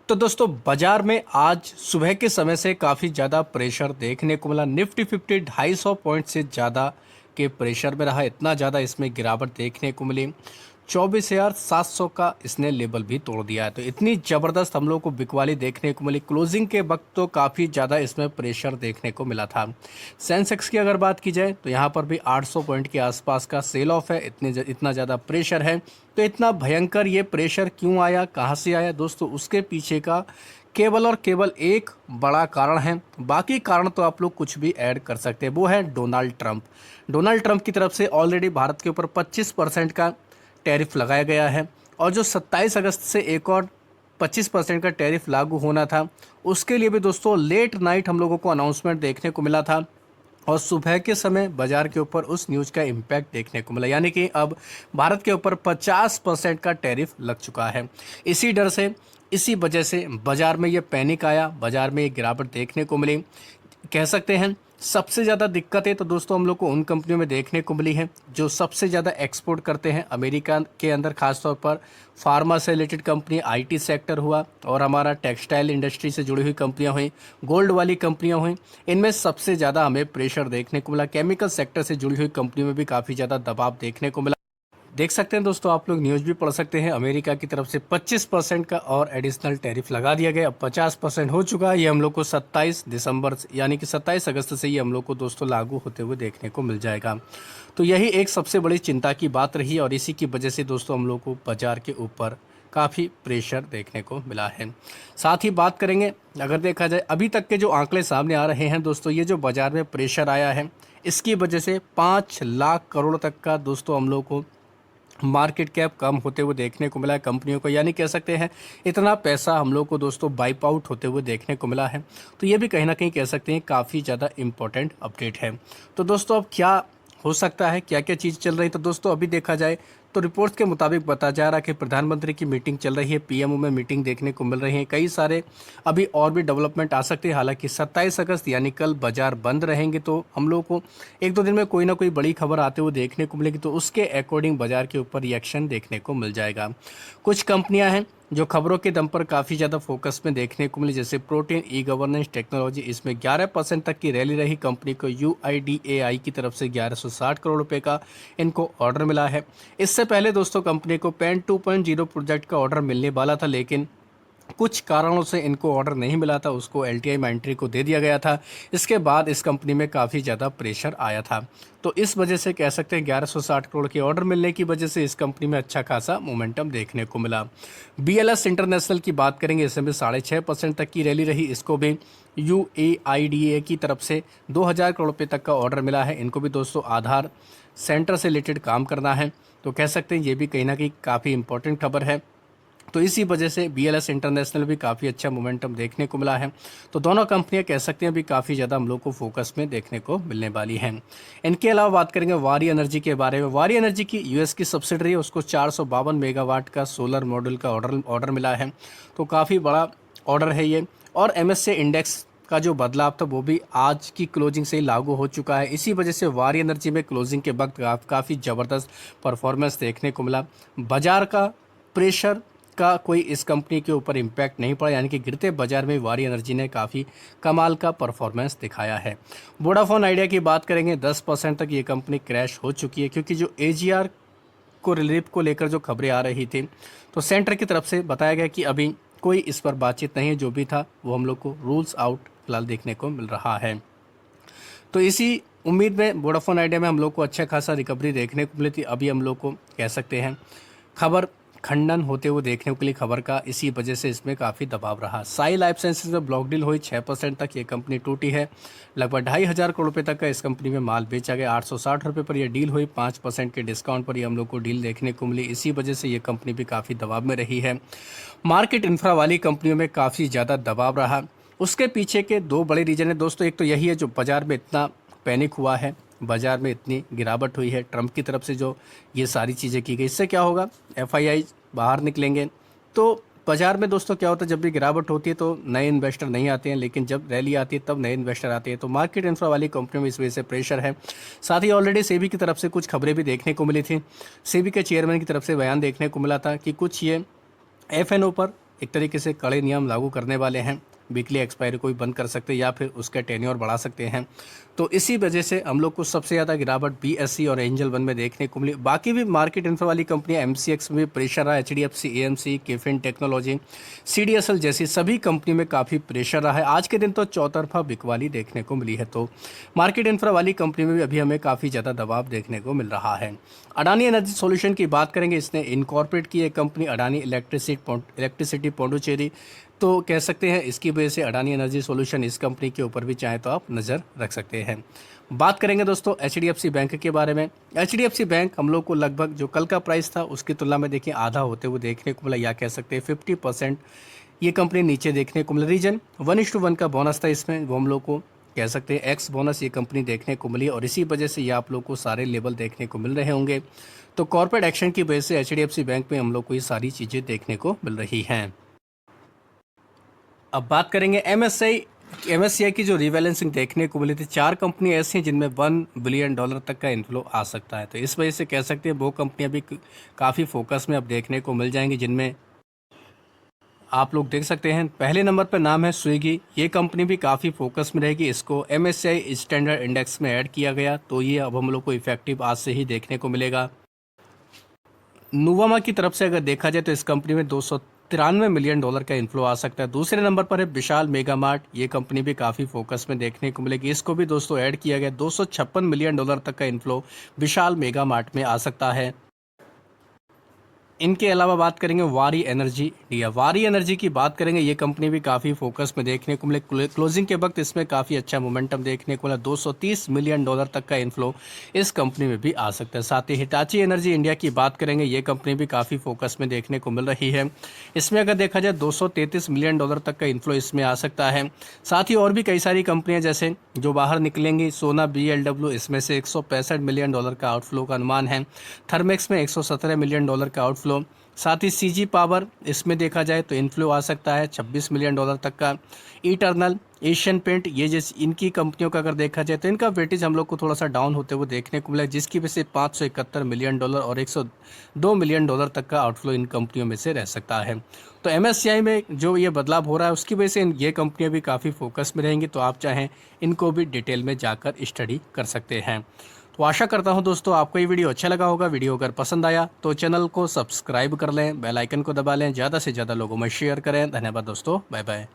तो दोस्तों बाजार में आज सुबह के समय से काफ़ी ज़्यादा प्रेशर देखने को मिला। निफ्टी 50 250 पॉइंट से ज़्यादा के प्रेशर में रहा। इतना ज़्यादा इसमें गिरावट देखने को मिली। 24,700 का इसने लेवल भी तोड़ दिया है। तो इतनी ज़बरदस्त हम लोग को बिकवाली देखने को मिली। क्लोजिंग के वक्त तो काफ़ी ज़्यादा इसमें प्रेशर देखने को मिला था। सेंसेक्स की अगर बात की जाए तो यहाँ पर भी 800 पॉइंट के आसपास का सेल ऑफ है। इतना ज़्यादा प्रेशर है। तो इतना भयंकर ये प्रेशर क्यों आया, कहाँ से आया दोस्तों, उसके पीछे का केवल और केवल एक बड़ा कारण है। बाकी कारण तो आप लोग कुछ भी ऐड कर सकते हैं, वो है डोनाल्ड ट्रंप। डोनाल्ड ट्रंप की तरफ से ऑलरेडी भारत के ऊपर 25% का टैरिफ लगाया गया है, और जो 27 अगस्त से एक और 25% का टैरिफ लागू होना था, उसके लिए भी दोस्तों लेट नाइट हम लोगों को अनाउंसमेंट देखने को मिला था, और सुबह के समय बाजार के ऊपर उस न्यूज़ का इम्पैक्ट देखने को मिला। यानी कि अब भारत के ऊपर 50% का टैरिफ लग चुका है। इसी डर से, इसी वजह से बाजार में ये पैनिक आया, बाजार में ये गिरावट देखने को मिली। कह सकते हैं सबसे ज़्यादा दिक्कतें तो दोस्तों हम लोग को उन कंपनियों में देखने को मिली है जो सबसे ज़्यादा एक्सपोर्ट करते हैं अमेरिका के अंदर, खासतौर पर फार्मा से रिलेटेड कंपनी, आईटी सेक्टर हुआ, और हमारा टेक्सटाइल इंडस्ट्री से जुड़ी हुई कंपनियां हुई, गोल्ड वाली कंपनियां हुई। इनमें सबसे ज़्यादा हमें प्रेशर देखने को मिला। केमिकल सेक्टर से जुड़ी हुई कंपनियों में भी काफ़ी ज़्यादा दबाव देखने को मिला। देख सकते हैं दोस्तों, आप लोग न्यूज़ भी पढ़ सकते हैं, अमेरिका की तरफ से 25% का और एडिशनल टैरिफ लगा दिया गया। अब 50% हो चुका है। ये हम लोग को 27 दिसंबर यानी कि 27 अगस्त से ये हम लोग को दोस्तों लागू होते हुए देखने को मिल जाएगा। तो यही एक सबसे बड़ी चिंता की बात रही, और इसी की वजह से दोस्तों हम लोग को बाजार के ऊपर काफ़ी प्रेशर देखने को मिला है। साथ ही बात करेंगे, अगर देखा जाए अभी तक के जो आंकड़े सामने आ रहे हैं दोस्तों, ये जो बाजार में प्रेशर आया है, इसकी वजह से 5 लाख करोड़ तक का दोस्तों हम लोग को मार्केट कैप कम होते हुए देखने को मिला है कंपनियों को। यानी कह सकते हैं इतना पैसा हम लोग को दोस्तों वाइप आउट होते हुए देखने को मिला है। तो ये भी कहीं ना कहीं कह सकते हैं काफ़ी ज़्यादा इम्पोर्टेंट अपडेट है। तो दोस्तों अब क्या हो सकता है, क्या क्या चीज़ चल रही है, तो दोस्तों अभी देखा जाए तो रिपोर्ट्स के मुताबिक बताया जा रहा है कि प्रधानमंत्री की मीटिंग चल रही है, पीएमओ में मीटिंग देखने को मिल रही है। कई सारे अभी और भी डेवलपमेंट आ सकते हैं। हालांकि 27 अगस्त यानी कल बाजार बंद रहेंगे, तो हम लोग को एक दो दिन में कोई ना कोई बड़ी खबर आते हुए देखने को मिलेगी, तो उसके अकॉर्डिंग बाजार के ऊपर रिएक्शन देखने को मिल जाएगा। कुछ कंपनियां हैं जो खबरों के दम पर काफ़ी ज़्यादा फोकस में देखने को मिली, जैसे प्रोटीन ई गवर्नेंस टेक्नोलॉजी, इसमें 11% तक की रैली रही। कंपनी को यूआईडीएआई की तरफ से 1160 करोड़ रुपए का इनको ऑर्डर मिला है। इससे पहले दोस्तों कंपनी को पेन 2.0 प्रोजेक्ट का ऑर्डर मिलने वाला था, लेकिन कुछ कारणों से इनको ऑर्डर नहीं मिला था, उसको एलटीआई माइंट्री को दे दिया गया था। इसके बाद इस कंपनी में काफ़ी ज़्यादा प्रेशर आया था। तो इस वजह से कह सकते हैं 1160 करोड़ के ऑर्डर मिलने की वजह से इस कंपनी में अच्छा खासा मोमेंटम देखने को मिला। बीएलएस इंटरनेशनल की बात करेंगे, इसमें 6.5% तक की रैली रही। इसको भी यूएआईडीए की तरफ से 2000 करोड़ रुपये तक का ऑर्डर मिला है। इनको भी दोस्तों आधार सेंटर से रिलेटेड काम करना है। तो कह सकते हैं ये भी कहीं ना कहीं काफ़ी इंपॉर्टेंट खबर है। तो इसी वजह से बीएलएस इंटरनेशनल भी काफ़ी अच्छा मोमेंटम देखने को मिला है। तो दोनों कंपनियां कह सकते हैं भी काफ़ी ज़्यादा हम लोग को फोकस में देखने को मिलने वाली हैं। इनके अलावा बात करेंगे वारी एनर्जी के बारे में। वारी एनर्जी की यूएस की सब्सिडरी है, उसको 452 मेगावाट का सोलर मॉड्यूल का ऑर्डर मिला है। तो काफ़ी बड़ा ऑर्डर है ये। और एमएससी इंडेक्स का जो बदलाव था वो भी आज की क्लोजिंग से ही लागू हो चुका है। इसी वजह से वारी एनर्जी में क्लोजिंग के वक्त काफ़ी ज़बरदस्त परफॉर्मेंस देखने को मिला। बाजार का प्रेशर का कोई इस कंपनी के ऊपर इम्पैक्ट नहीं पड़ा, यानी कि गिरते बाजार में वारी एनर्जी ने काफ़ी कमाल का परफॉर्मेंस दिखाया है। वोडाफोन आइडिया की बात करेंगे, 10% तक ये कंपनी क्रैश हो चुकी है, क्योंकि जो एजीआर को रिलीफ को लेकर जो खबरें आ रही थी, तो सेंटर की तरफ से बताया गया कि अभी कोई इस पर बातचीत नहीं है। जो भी था वो हम लोग को रूल्स आउट फिलहाल देखने को मिल रहा है। तो इसी उम्मीद में वोडाफोन आइडिया में हम लोग को अच्छा खासा रिकवरी देखने को मिली थी। अभी हम लोग को कह सकते हैं खबर खंडन होते हुए देखने के लिए खबर का, इसी वजह से इसमें काफ़ी दबाव रहा। साई लाइफ साइंसेज में ब्लॉक डील हुई, 6% तक ये कंपनी टूटी है। लगभग 2,500 करोड़ रुपये तक का इस कंपनी में माल बेचा गया। 860 रुपये पर यह डील हुई। 5% के डिस्काउंट पर ये हम लोग को डील देखने को मिली। इसी वजह से ये कंपनी भी काफ़ी दबाव में रही है। मार्केट इंफ्रा वाली कंपनियों में काफ़ी ज़्यादा दबाव रहा। उसके पीछे के दो बड़े रीजन है दोस्तों। एक तो यही है जो बाजार में इतना पैनिक हुआ है, बाजार में इतनी गिरावट हुई है, ट्रंप की तरफ से जो ये सारी चीज़ें की गई। इससे क्या होगा, एफआईआई बाहर निकलेंगे। तो बाजार में दोस्तों क्या होता है, जब भी गिरावट होती है तो नए इन्वेस्टर नहीं आते हैं, लेकिन जब रैली आती है तब नए इन्वेस्टर आते हैं। तो मार्केट इंफ्रा वाली कंपनियों में इस वजह से प्रेशर है। साथ ही ऑलरेडी सेबी की तरफ से कुछ खबरें भी देखने को मिली थी। सेबी के चेयरमैन की तरफ से बयान देखने को मिला था कि कुछ ये एफएनओ पर एक तरीके से कड़े नियम लागू करने वाले हैं। वीकली एक्सपायरी को भी बंद कर सकते हैं या फिर उसका टेन्योर बढ़ा सकते हैं। तो इसी वजह से हम लोग को सबसे ज़्यादा गिरावट बीएसई और एंजल वन में देखने को मिली। बाकी भी मार्केट इंफ्रा वाली कंपनियां एमसीएक्स में भी प्रेशर रहा, एचडीएफसी, एएमसी, केफिन टेक्नोलॉजी, सीडीएसएल जैसी सभी कंपनी में काफ़ी प्रेशर रहा है। आज के दिन तो चौतरफा बिकवाली देखने को मिली है। तो मार्केट इंफ्रा वाली कंपनी में भी अभी हमें काफ़ी ज़्यादा दबाव देखने को मिल रहा है। अडानी एनर्जी सॉल्यूशन की बात करेंगे, इसने इनकॉर्पोरेट की एक कंपनी अडानी इलेक्ट्रिसिटी पौंडुचेरी, तो कह सकते हैं इसकी वजह से अडानी एनर्जी सॉल्यूशन इस कंपनी के ऊपर भी चाहे तो आप नज़र रख सकते हैं। बात करेंगे दोस्तों एचडीएफसी बैंक के बारे में। एचडीएफसी बैंक हम लोग को लगभग जो कल का प्राइस था उसकी तुलना में देखिए आधा होते हुए देखने को मिला, या कह सकते हैं 50% ये कंपनी नीचे देखने को मिला। रीजन 1:1 का बोनस था इसमें, वो हम लोग को कह सकते हैं एक्स बोनस ये कंपनी देखने को मिली, और इसी वजह से ये आप लोग को सारे लेवल देखने को मिल रहे होंगे। तो कॉर्पोरेट एक्शन की वजह से एचडीएफसी बैंक में हम लोग को ये सारी चीज़ें देखने को मिल रही हैं। अब बात करेंगे एमएससीआई की जो रीबैलेंसिंग देखने को मिली थी। 4 कंपनी ऐसी हैं जिनमें $1 बिलियन तक का इन्फ्लो आ सकता है। तो इस वजह से कह सकते हैं वो कंपनियां भी काफ़ी फोकस में अब देखने को मिल जाएंगी, जिनमें आप लोग देख सकते हैं पहले नंबर पर नाम है स्विगी। ये कंपनी भी काफ़ी फोकस में रहेगी, इसको एमएससीआई स्टैंडर्ड इंडेक्स में ऐड किया गया, तो ये अब हम लोग को इफेक्टिव आज से ही देखने को मिलेगा। नुवामा की तरफ से अगर देखा जाए तो इस कंपनी में $293 मिलियन का इन्फ्लो आ सकता है। दूसरे नंबर पर है विशाल मेगा मार्ट, ये कंपनी भी काफ़ी फोकस में देखने को मिलेगी, इसको भी दोस्तों ऐड किया गया। $256 मिलियन तक का इन्फ्लो विशाल मेगा मार्ट में आ सकता है। इनके अलावा बात करेंगे वारी एनर्जी इंडिया। वारी एनर्जी की बात करेंगे, ये कंपनी भी काफ़ी फोकस में देखने को मिले। क्लोजिंग के वक्त इसमें काफ़ी अच्छा मोमेंटम देखने को मिला। $230 मिलियन तक का इन्फ्लो इस कंपनी में भी आ सकता है। साथ ही हिटाची एनर्जी इंडिया की बात करेंगे, ये कंपनी भी काफ़ी फोकस में देखने को मिल रही है। इसमें अगर देखा जाए $233 मिलियन तक का इन्फ्लो इसमें आ सकता है। साथ ही और भी कई सारी कंपनियाँ जैसे जो बाहर निकलेंगी, सोना BLW, इसमें से $165 मिलियन का आउटफ्लो का अनुमान है। थर्मेक्स में $117 मिलियन का आउटफ्लो। साथ ही सीजी पावर, इसमें देखा जाए तो इन्फ्लो आ सकता है $26 मिलियन तक का। इटर्नल, एशियन पेंट, ये जैसी इनकी कंपनियों का अगर देखा जाए तो इनका वेटेज हम लोग को थोड़ा सा डाउन होते हुए देखने को मिला, जिसकी वजह से $571 मिलियन और $102 मिलियन तक का आउटफ्लो इन कंपनियों में से रह सकता है। तो एमएससीआई में जो ये बदलाव हो रहा है उसकी वजह से ये कंपनियां भी काफ़ी फोकस में रहेंगी, तो आप चाहें इनको भी डिटेल में जाकर स्टडी कर सकते हैं। तो आशा करता हूं दोस्तों आपको ये वीडियो अच्छा लगा होगा। वीडियो अगर पसंद आया तो चैनल को सब्सक्राइब कर लें, बेल आइकन को दबा लें, ज़्यादा से ज़्यादा लोगों में शेयर करें। धन्यवाद दोस्तों, बाय बाय।